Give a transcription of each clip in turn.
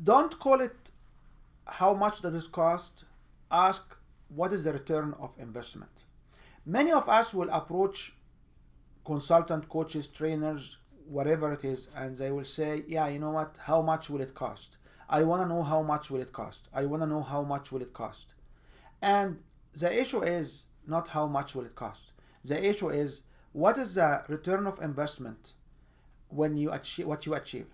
Don't call it how much does it cost. Ask what is the return of investment. Many of us will approach consultant, coaches, trainers, whatever it is, and they will say, yeah, you know what, how much will it cost? I want to know how much will it cost. I want to know how much will it cost. And the issue is not how much will it cost. The issue is what is the return of investment when you achieve what you achieve.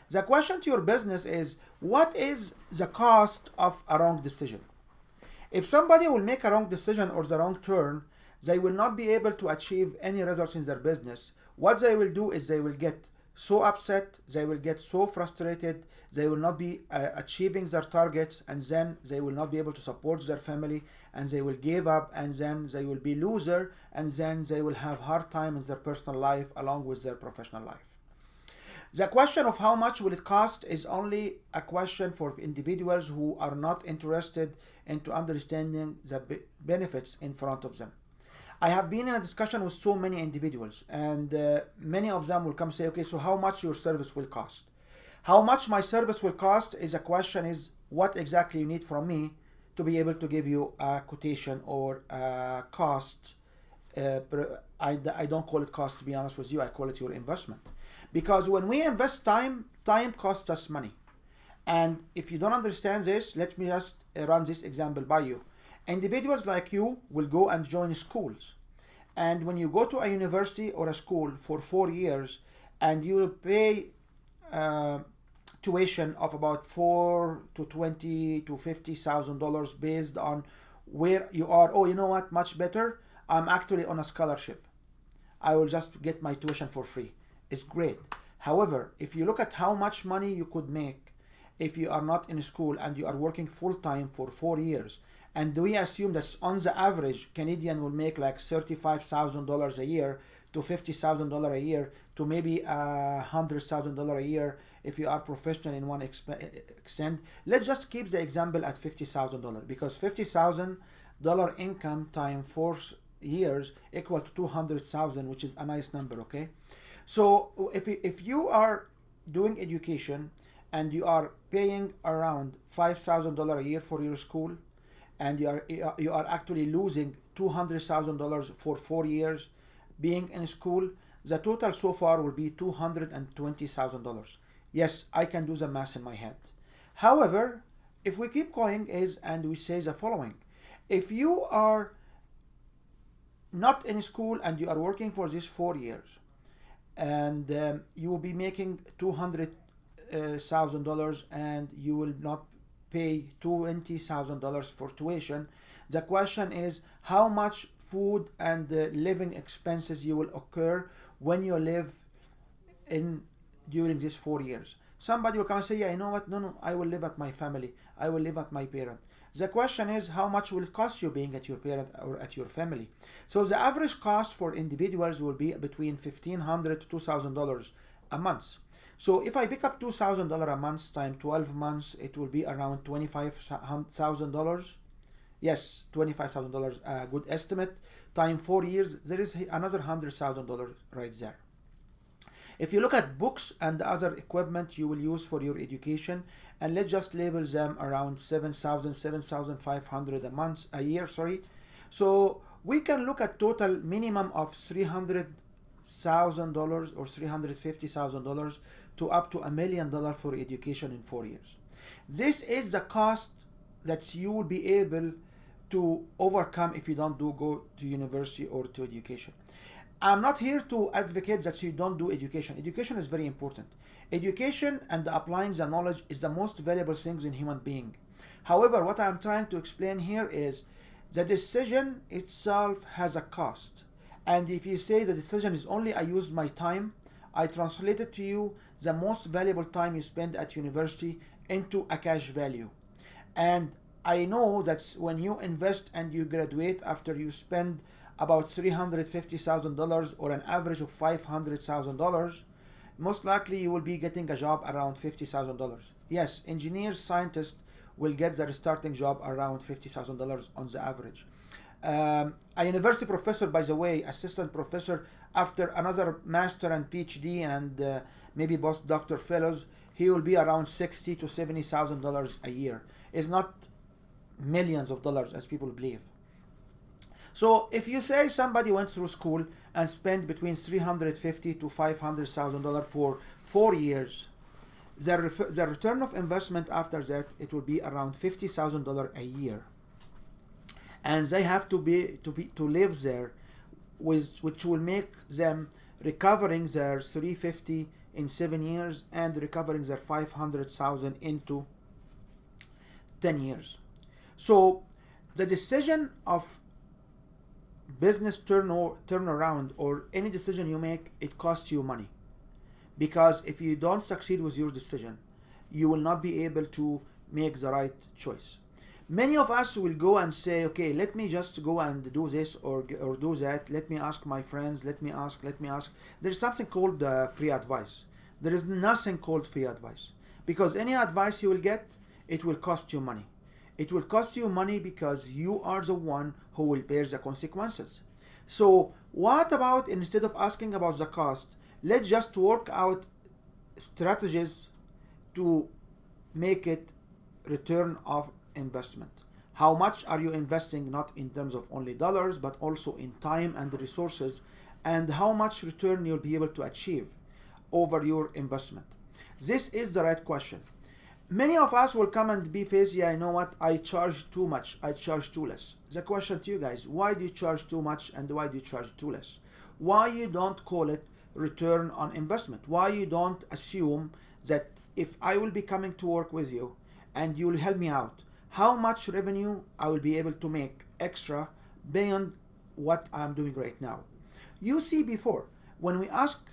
The question to your business is what is the cost of a wrong decision? If somebody will make a wrong decision or the wrong turn, they will not be able to achieve any results in their business. What they will do is they will get so upset, they will get so frustrated, they will not be achieving their targets, and then they will not be able to support their family, and they will give up, and then they will be loser, and then they will have hard time in their personal life along with their professional life. The question of how much will it cost is only a question for individuals who are not interested into understanding the benefits in front of them. I have been in a discussion with so many individuals, and many of them will come say, okay, so how much your service will cost? How much my service will cost is a question is what exactly you need from me to be able to give you a quotation or a cost. I don't call it cost, to be honest with you, I call it your investment. Because when we invest time, time costs us money. And if you don't understand this, let me just run this example by you. Individuals like you will go and join schools. And when you go to a university or a school for 4 years and you pay tuition of about $4 to $20 to $50,000 based on where you are, oh, you know what, much better, I'm actually on a scholarship. I will just get my tuition for free. It's great. However, if you look at how much money you could make if you are not in school and you are working full-time for 4 years, and we assume that on the average, Canadian will make like $35,000 a year to $50,000 a year to maybe $100,000 a year if you are professional in one extent. Let's just keep the example at $50,000 because $50,000 income times 4 years equal to $200,000, which is a nice number, okay? So if you are doing education and you are paying around $5,000 a year for your school, and you are actually losing $200,000 for 4 years being in school, the total so far will be $220,000. Yes, I can do the math in my head. However, if we keep going and we say the following, if you are not in school and you are working for these 4 years, and you will be making $200,000 and you will not pay $20,000 for tuition, the question is how much food and living expenses you will occur when you live in during these 4 years. Somebody will come and say, yeah, you know what, no, I will live at my family, I will live at my parent. The question is how much will it cost you being at your parent or at your family? So the average cost for individuals will be between $1,500 to $2,000 a month. So if I pick up $2,000 a month times 12 months, it will be around $25,000. Yes, $25,000, a good estimate. Time 4 years, there is another $100,000 right there. If you look at books and other equipment you will use for your education, and let's just label them around $7,500 a year. So we can look at total minimum of $300,000 or $350,000 to up to $1 million for education in 4 years. This is the cost that you will be able to overcome if you don't go to university or to education. I'm not here to advocate that you don't do education. Education is very important. Education and applying the knowledge is the most valuable things in human being. However, what I'm trying to explain here is the decision itself has a cost. And if you say the decision is only I used my time, I translate it to you the most valuable time you spend at university into a cash value. And I know that when you invest and you graduate after you spend about $350,000 or an average of $500,000, most likely you will be getting a job around $50,000. Yes, engineers, scientists will get their starting job around $50,000 on the average. A university professor, by the way, assistant professor, after another master and PhD and maybe postdoctoral fellows, he will be around $60,000 to $70,000 a year. It's not millions of dollars as people believe. So if you say somebody went through school and spent between $350,000 to $500,000 for 4 years, the return of investment after that, it will be around $50,000 a year, and they have to live there, which will make them recovering their 350 in 7 years and recovering their 500,000 into 10 years. So the decision of business turnaround, or any decision you make, it costs you money, because if you don't succeed with your decision, you will not be able to make the right choice. Many of us will go and say, okay, let me just go and do this or do that. Let me ask my friends. Let me ask. There's something called free advice. There is nothing called free advice, because any advice you will get, it will cost you money. It will cost you money because you are the one who will bear the consequences. So what about, instead of asking about the cost, let's just work out strategies to make it return of investment. How much are you investing, not in terms of only dollars, but also in time and resources, and how much return you'll be able to achieve over your investment? This is the right question. Many of us will come and be faced, yeah, you know what, I charge too much, I charge too less. The question to you guys, why do you charge too much and why do you charge too less? Why you don't call it return on investment? Why you don't assume that if I will be coming to work with you and you will help me out, how much revenue I will be able to make extra beyond what I'm doing right now? You see, before, when we ask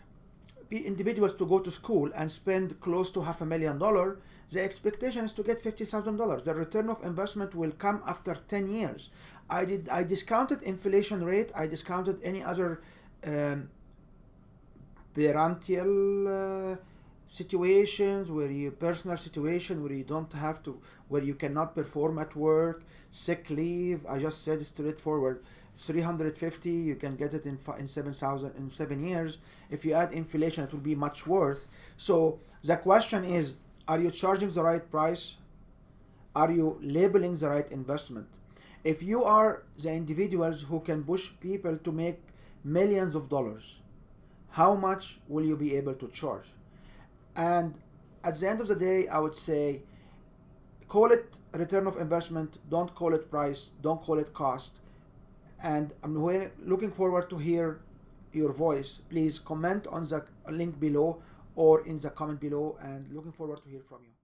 individuals to go to school and spend close to $500,000, the expectation is to get $50,000. The return of investment will come after 10 years. I discounted inflation rate. I discounted any other parental situations, personal situation where you don't have to, where you cannot perform at work, sick leave. I just said straightforward, 350, you can get it in 7,000 in 7 years. If you add inflation, it will be much worse. So the question is, are you charging the right price? Are you labeling the right investment? If you are the individuals who can push people to make millions of dollars, how much will you be able to charge? And at the end of the day, I would say, call it return of investment, don't call it price, don't call it cost. And I'm looking forward to hear your voice. Please comment on the link below or in the comment below, and looking forward to hear from you.